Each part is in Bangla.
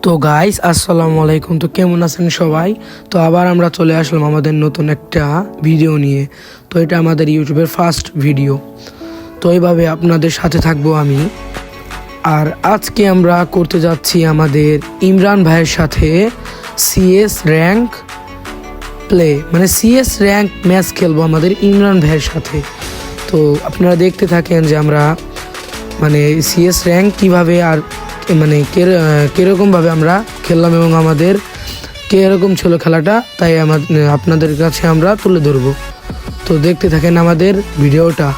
তো গাইস আসসালামু আলাইকুম। তো কেমন আছেন সবাই? তো আবার আমরা চলে আসলাম আমাদের নতুন একটা ভিডিও নিয়ে। তো এটা আমাদের ইউটিউবের ফার্স্ট ভিডিও। তো এইভাবে আপনাদের সাথে থাকবো আমি। আর আজকে আমরা করতে যাচ্ছি আমাদের ইমরান ভাইয়ের সাথে সিএস র্যাঙ্ক প্লে, মানে সিএস র্যাঙ্ক ম্যাচ খেলবো আমাদের ইমরান ভাইয়ের সাথে। তো আপনারা দেখতে থাকেন যে আমরা মানে সিএস র্যাঙ্ক কীভাবে আর মানে কীরকমভাবে আমরা খেললাম এবং আমাদের কীরকম ছিল খেলাটা, তাই আপনাদের কাছে আমরা তুলে ধরবো। তো দেখতে থাকেন আমাদের ভিডিওটা।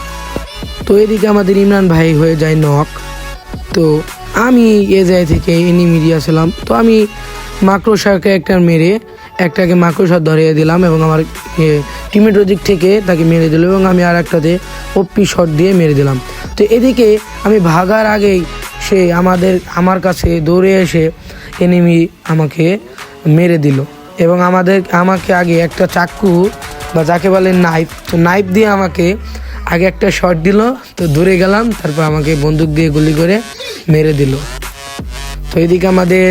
তো এদিকে আমাদের ইমরান ভাই হয়ে যায় নক। তো আমি এ জায়গা থেকে এনিমি দিয়েছিলাম। তো আমি মাকড়সাকে একটাকে মাকড়সা ধরিয়ে দিলাম এবং আমার টিমের দিক থেকে তাকে মেরে দিল এবং আমি আর একটাতে ওপি শট দিয়ে মেরে দিলাম। তো এদিকে আমি ভাগার আগেই সে আমার কাছে দৌড়ে এসে এনিমি আমাকে মেরে দিল এবং আমাকে আগে একটা চাক্কু বা যাকে বলে নাইফ, তো নাইফ দিয়ে আমাকে আগে একটা শট দিল। তো দূরে গেলাম, তারপর আমাকে বন্দুক দিয়ে গুলি করে মেরে দিল। তো এদিকে আমাদের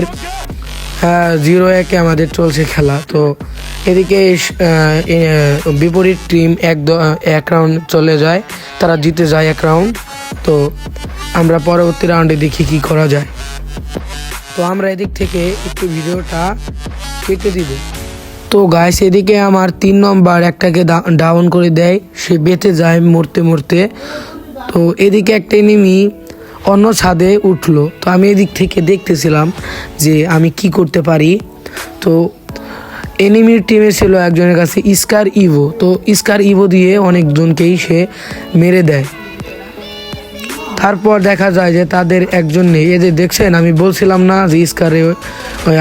0-1 আমাদের চলছে খেলা। তো এদিকে বিপরীত টিম এক রাউন্ড চলে যায়, তারা জিতে যায় 1 রাউন্ড। তো আমরা পরবর্তী রাউন্ডে দেখি কি করা যায়। তো আমরা এদিক থেকে একটু ভিডিওটা কেটে দিব। তো গাইস এদিকে আমার 3 নম্বর একটাকে ডাউন করে দেয়, সে বেঁচে যায় মরতে। তো এদিকে একটা এনিমি অন্য ছাদে উঠলো। তো আমি এদিক থেকে দেখতেছিলাম যে আমি কি করতে পারি। তো এনিমির টিমে ছিল একজনের কাছে স্কার ইভো। তো স্কার ইভো দিয়ে অনেকজনকেই সে মেরে দেয়। তারপর দেখা যায় যে তাদের একজন নেই। এদের দেখছেন, আমি বলছিলাম না যে স্কারে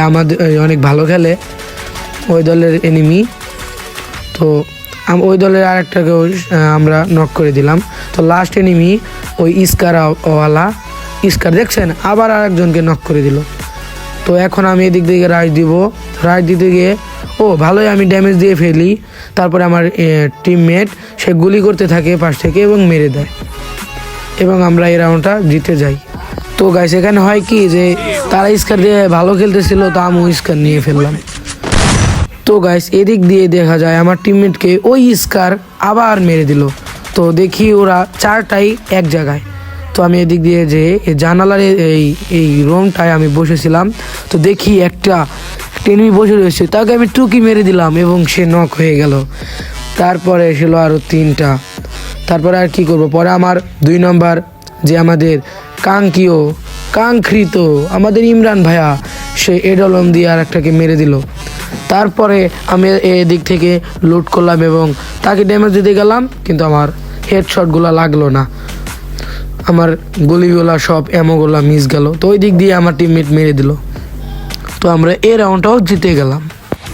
আমাদের অনেক ভালো খেলে ওই দলের এনিমি। তো ওই দলের আরেকটাকে আমরা নক করে দিলাম। তো লাস্ট এনিমি ওই স্কার দেখছেন, আবার আরেকজনকে নক করে দিল। তো এখন আমি এদিক দিকে রাইট দিতে গিয়ে ভালোই আমি ড্যামেজ দিয়ে ফেলি। তারপরে আমার টিমমেট সে গুলি করতে থাকে পাশ থেকে এবং মেরে দেয় এবং আমরা এই রাউন্ডটা জিতে যাই। তো গাইস এখানে হয় কি যে তারা স্কার দিয়ে ভালো খেলতেছিল, তো আমিও স্কার নিয়ে ফেললাম। তো গাইস এদিক দিয়ে দেখা যায় আমার টিমমেটকে ওই স্কার আবার মেরে দিল। তো দেখি ওরা 4টাই এক জায়গায়। তো আমি এদিক দিয়ে যে জানালার এই রুমটায় আমি বসেছিলাম। তো দেখি একটা এনিমি বসে রয়েছে, তাকে আমি টুকি মেরে দিলাম এবং সে নক হয়ে গেল। তারপরে ছিল আরও 3টা। তারপরে আর কি করব, পরে আমার 2 নম্বর যে আমাদের কাঙ্ক্ষিত আমাদের ইমরান ভাইয়া, সে এডলম দিয়ে আর একটাকে মেরে দিল। তারপরে আমি এদিক থেকে লুট করলাম এবং তাকে ড্যামেজ দিতে গেলাম, কিন্তু আমার হেডশটগুলো লাগলো না, আমার গুলিগুলা সব অ্যামোগুলা মিস গেল। তো ওই দিক দিয়ে আমার টিমমেট মেরে দিল। তো আমরা এই রাউন্ডটাও জিতে গেলাম।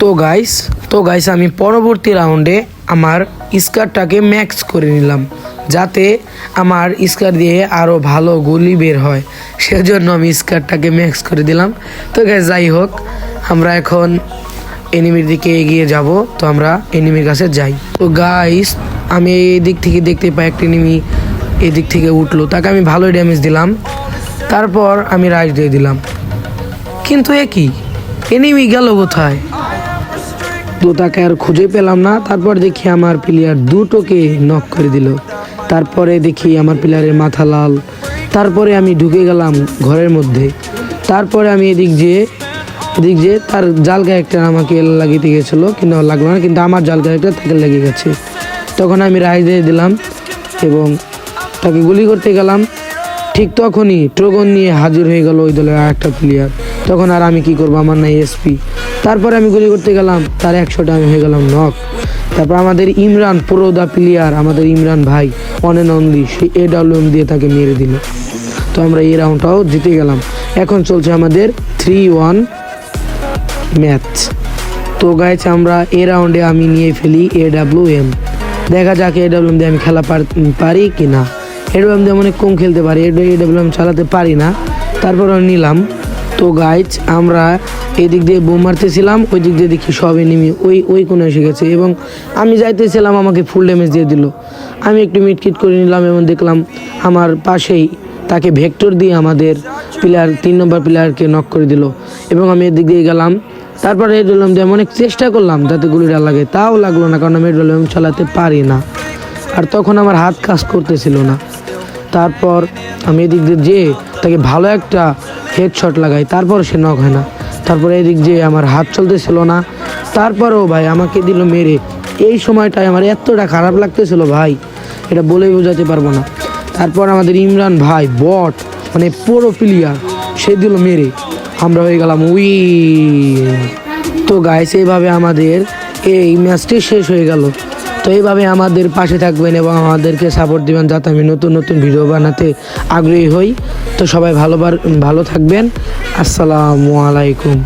তো গাইস আমি পরবর্তী রাউন্ডে আমার স্কারটাকে ম্যাক্স করে নিলাম, যাতে আমার স্কার দিয়ে আরও ভালো গুলি বের হয়, সেজন্য আমি স্কারটাকে ম্যাক্স করে দিলাম। তো গাইস যাই হোক, আমরা এখন এনিমির দিকে এগিয়ে যাব। তো আমরা এনিমির কাছে যাই। তো গাইস আমি এই দিক থেকে দেখতে পাই একটা এনিমি এদিক থেকে উঠলো, তাকে আমি ভালোই ড্যামেজ দিলাম। তারপর আমি রাইট দিয়ে দিলাম, কিন্তু এনিমি গেল কোথায়? তো তাকে আর খুঁজে পেলাম না। তারপর দেখি আমার প্লেয়ার 2টোকে নক করে দিল। তারপরে দেখি আমার প্লেয়ারের মাথা লাল। তারপরে আমি ঢুকে গেলাম ঘরের মধ্যে। তারপরে আমি এদিক যে তার জাল ক্যারেক্টার আমাকে লাগিয়ে গেছিলো, কিন্তু লাগলো না, কিন্তু আমার জাল ক্যারেক্টার তাকে লেগে গেছে। তখন আমি রাইট দিয়ে দিলাম এবং তাকে গুলি করতে গেলাম। ঠিক তখনই ট্রোগন নিয়ে হাজির হয়ে গেল ওই দলের আরেকটা প্লেয়ার। তখন আর আমি কি করবো, আমার নাই এসপি। তারপরে আমি গুলি করতে গেলাম, তার 100টা আমি হয়ে গেলাম নক। তারপর আমাদের ইমরান পুরো দা প্লেয়ার, আমাদের ইমরান ভাই অন এন্ড অনলি, সে AWM দিয়ে তাকে মেরে দিল। তো আমরা এই রাউন্ডটাও জিতে গেলাম। এখন চলছে আমাদের 3-1 ম্যাচ। তো গাইস আমরা এই রাউন্ডে আমি নিয়ে ফেলি AWM। দেখা যাক AWM দিয়ে আমি খেলা পারি কি না। AWM দিয়ে অনেক কম খেলতে পারি, AWM চালাতে পারি না, তারপরও নিলাম। তো গাইজ আমরা এদিক দিয়ে বোম মারতেছিলাম, ওই দিক দিয়ে দেখি সব এনিমি ওই কোণে এসে গেছে এবং আমি যাইতেছিলাম, আমাকে ফুল ড্যামেজ দিয়ে দিল। আমি একটু মিটকিট করে নিলাম এবং দেখলাম আমার পাশেই তাকে ভেক্টর দিয়ে আমাদের প্লেয়ার 3 নম্বর প্লেয়ারকে নক করে দিল এবং আমি এদিক দিয়ে গেলাম। তারপরে এডুলাম দিয়ে অনেক চেষ্টা করলাম যাতে গুলিটা লাগে, তাও লাগলো না, কারণ আমি এডুলাম চালাতে পারি না, আর তখন আমার হাত কাজ করতেছিল না। তারপর আমি এদিক দিয়ে যেয়ে তাকে ভালো একটা হেডশট লাগাই, তারপর সে নক হয় না। তারপরে এদিক যেয়ে আমার হাত চলতেছিল না, তারপরেও ভাই আমাকে দিল মেরে। এই সময়টায় আমার এতটা খারাপ লাগতেছিল ভাই, এটা বলেই বোঝাতে পারবো না। তারপর আমাদের ইমরান ভাই বট মানে পুরো প্লেয়ার, সে দিল মেরে, আমরা হয়ে গেলাম উইন। তো গাইস এইভাবে আমাদের এই ম্যাচটি শেষ হয়ে গেল। তো এইভাবে আমাদের পাশে থাকবেন এবং আমাদেরকে সাপোর্ট দিবেন যাতে আমি নতুন নতুন ভিডিও বানাতে আগ্রহী হই। তো সবাই ভালো থাকবেন। আসসালামু আলাইকুম।